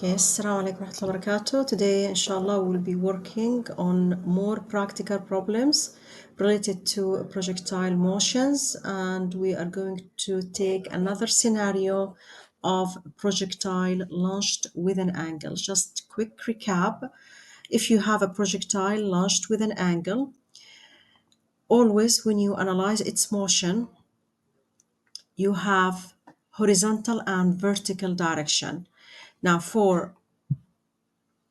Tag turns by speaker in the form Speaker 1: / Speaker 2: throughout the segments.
Speaker 1: Okay, Assalamu alaikum warahmatullahi wabarakatuh. Today, inshallah, we'll be working on more practical problems related to projectile motions, and we are going to take another scenario of projectile launched with an angle. Just quick recap. If you have a projectile launched with an angle, always when you analyze its motion, you have horizontal and vertical direction. Now, for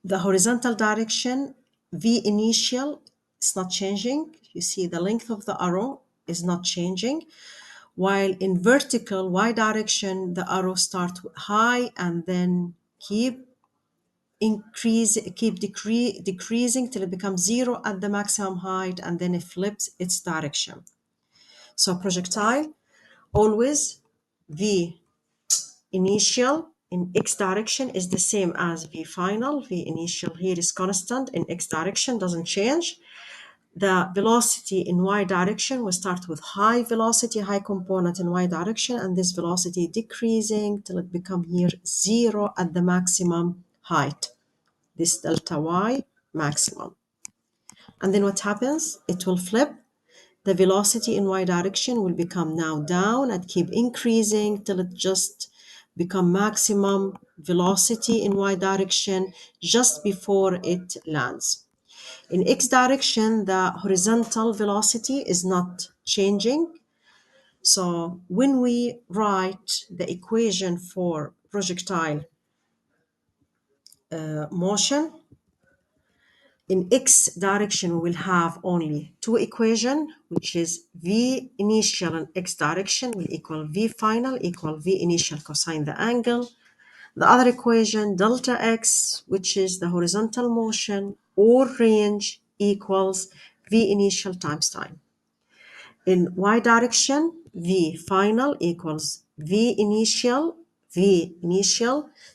Speaker 1: the horizontal direction, V initial is not changing. You see the length of the arrow is not changing. While in vertical Y direction, the arrow starts high and then decreasing till it becomes zero at the maximum height, and then it flips its direction. So projectile, always V initial in x direction is the same as v final. V initial here is constant in x direction, doesn't change. The velocity in y direction will start with high velocity, high component in y direction, and this velocity decreasing till it become here zero at the maximum height, this delta y maximum. And then what happens? It will flip. The velocity in y direction will become now down and keep increasing till it just become maximum velocity in y direction just before it lands. In x direction, the horizontal velocity is not changing. So when we write the equation for projectile motion, in x direction, we will have only two equations, which is v initial in x direction will equal v final equal v initial cosine the angle. The other equation, delta x, which is the horizontal motion or range, equals v initial times time. In y direction, v final equals v initial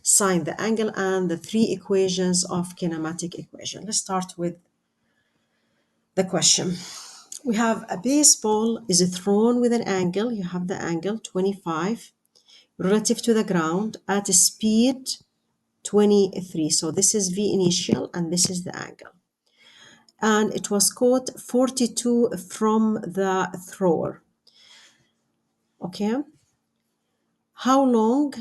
Speaker 1: sine the angle, and the three equations of kinematic equation. Let's start with the question. We have a baseball is thrown with an angle. You have the angle 25 relative to the ground at a speed 23. So this is V initial and this is the angle. And it was caught 42 from the thrower. Okay. How long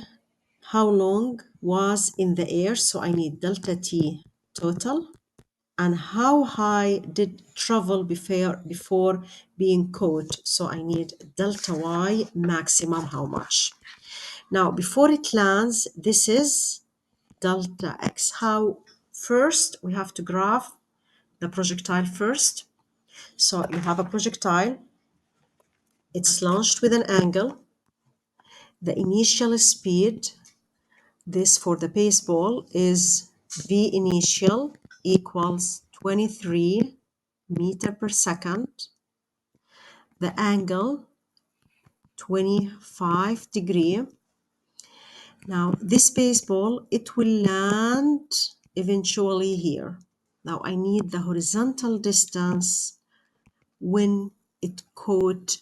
Speaker 1: was in the air? So I need delta T total. And how high did travel before being caught? So I need delta Y maximum, how much? Now, before it lands, this is delta X. How? First, we have to graph the projectile first. So you have a projectile. It's launched with an angle. The initial speed, this for the baseball, is V initial equals 23 meter per second. The angle 25 degree. Now this baseball, it will land eventually here. Now I need the horizontal distance when it caught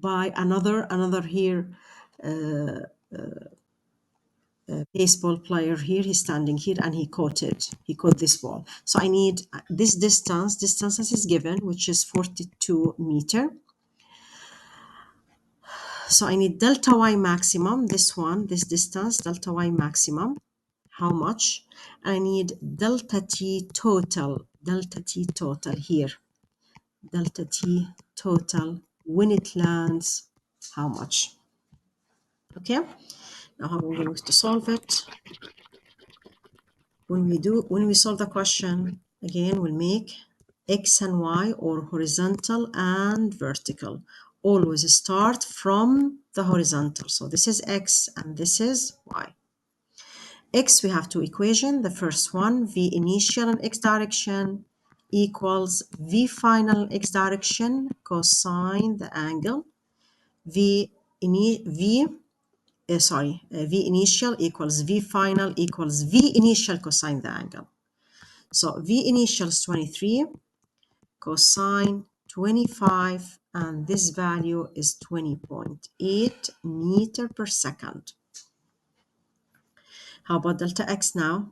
Speaker 1: by another here baseball player here. He's standing here and he caught it. He caught this ball. So I need this distance as is given, which is 42 meter. So I need delta y maximum, this distance, delta y maximum, how much? I need delta t total here, delta t total when it lands, how much? Okay, now how are we going to solve it? When we solve the question, again, we'll make x and y, or horizontal and vertical. Always start from the horizontal. So this is x and this is y. X, we have two equations. The first one, v initial in x direction equals v final in x direction cosine the angle. V initial equals v final equals v initial cosine the angle. So V initial is 23, cosine 25, and this value is 20.8 meter per second. How about delta x now?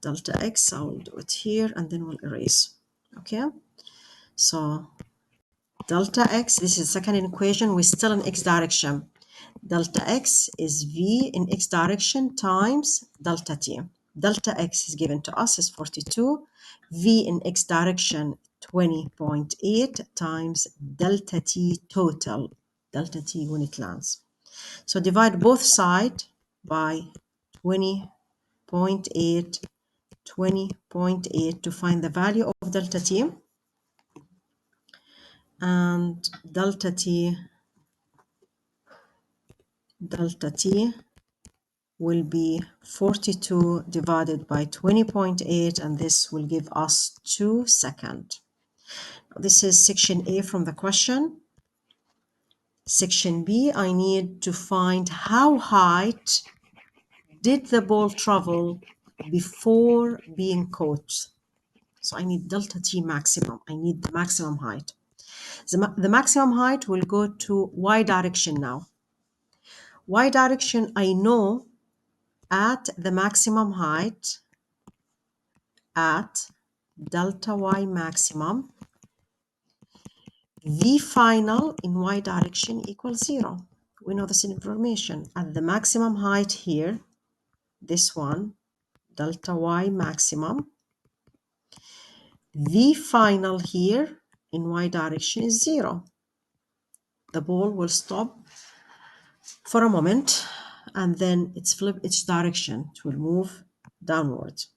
Speaker 1: Delta x, I'll do it here and then we'll erase. Okay, so delta x, this is the second equation, we're still in x direction. Delta x is v in x direction times delta t. Delta x is given to us is 42. V in x direction 20.8 times delta t total, delta t when it lands. So divide both sides by 20.8, 20.8 to find the value of delta t. And delta t will be 42 divided by 20.8, and this will give us 2 seconds. This is section A from the question. Section B, I need to find how high did the ball travel before being caught. So I need delta t maximum. I need the maximum height. The maximum height will go to y direction now. Y direction, I know at the maximum height at delta y maximum, v final in y direction equals 0. We know this information. At the maximum height here, this one, delta y maximum, v final here in y direction is 0. The ball will stop for a moment and then it's flip its direction. It will move downwards.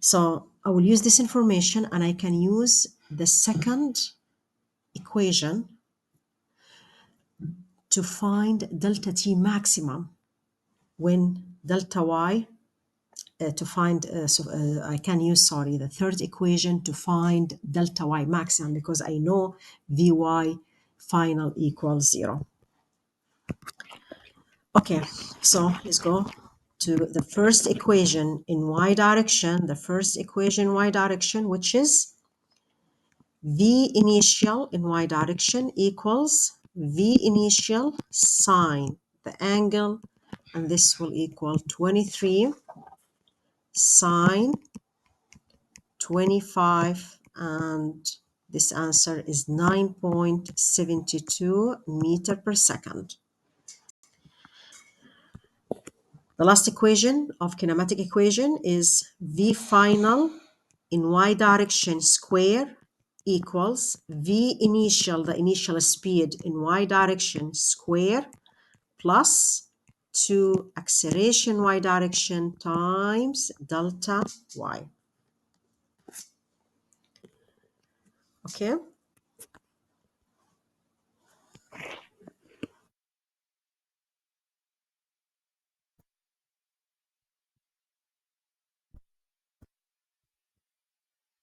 Speaker 1: So I will use this information and I can use the second equation to find delta t maximum when delta y I can use, the third equation to find delta y maximum because I know Vy final equals 0. Okay, so let's go to the first equation in y direction, which is V initial in y direction equals V initial sine the angle, and this will equal 23 sine 25, and this answer is 9.72 meter per second. The last equation of kinematic equation is V final in y direction square equals V initial, the initial speed in y direction square, plus 2 acceleration y direction times delta y. Okay.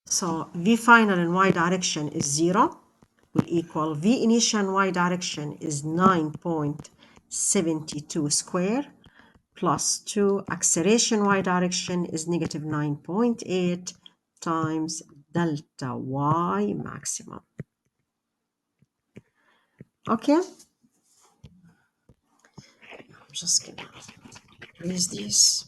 Speaker 1: So V final in y direction is 0, will equal V initial in y direction is 9.72 square, plus 2 acceleration y direction is negative 9.8 times delta y maximum. Okay, I'm just gonna erase this.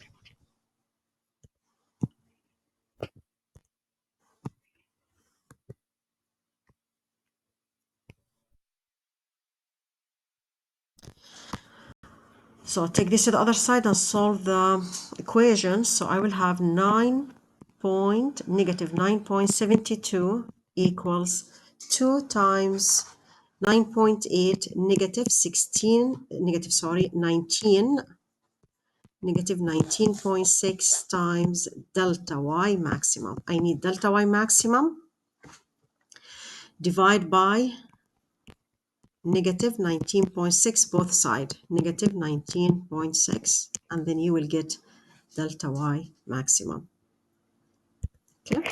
Speaker 1: So take this to the other side and solve the equation. So I will have negative 9.72 equals 2 times 9.8 negative 19.6 times delta y maximum. I need delta y maximum, divide by negative 19.6 both sides, negative 19.6, and then you will get delta y maximum. Okay,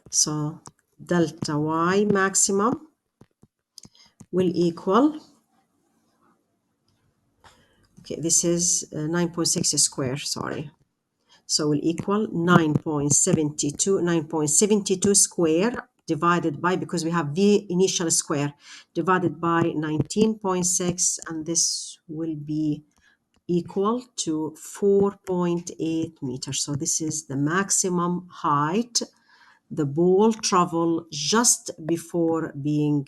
Speaker 1: so delta y maximum will equal, okay, this is 9.6 square, so will equal 9.72 square divided by, because we have V initial square, divided by 19.6, and this will be equal to 4.8 meters. So this is the maximum height the ball travel just before being